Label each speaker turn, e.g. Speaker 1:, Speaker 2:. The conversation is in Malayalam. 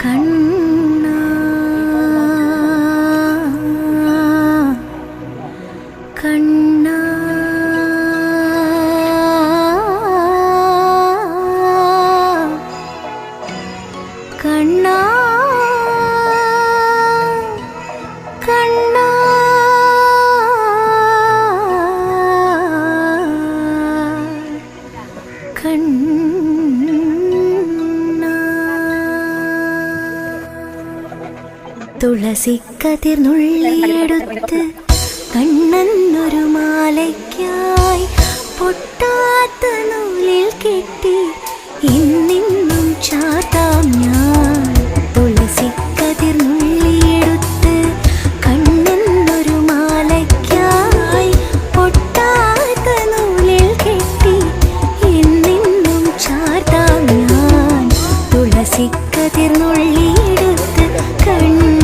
Speaker 1: കണ്ണാ കണ്ണാ കണ്ണാ കണ്ണാ തുളസിക്കതിർന്നുള്ളിയെടുത്ത് കണ്ണന്നൊരു മാലയ്ക്കായി പൊട്ടാത്ത നൂലിൽ കെട്ടി ഇന്നിന്നും ചാർത്താം ഞാൻ. തുളസിക്കതിർന്നുള്ളിയെടുത്ത് കണ്ണന്നൊരു മാലയ്ക്കായി പൊട്ടാത്ത നൂലിൽ കെട്ടി ഇന്നിന്നും ചാർത്താം ഞാൻ. തുളസിക്കതിർന്നുള്ളിയെടുത്ത് കണ്ണ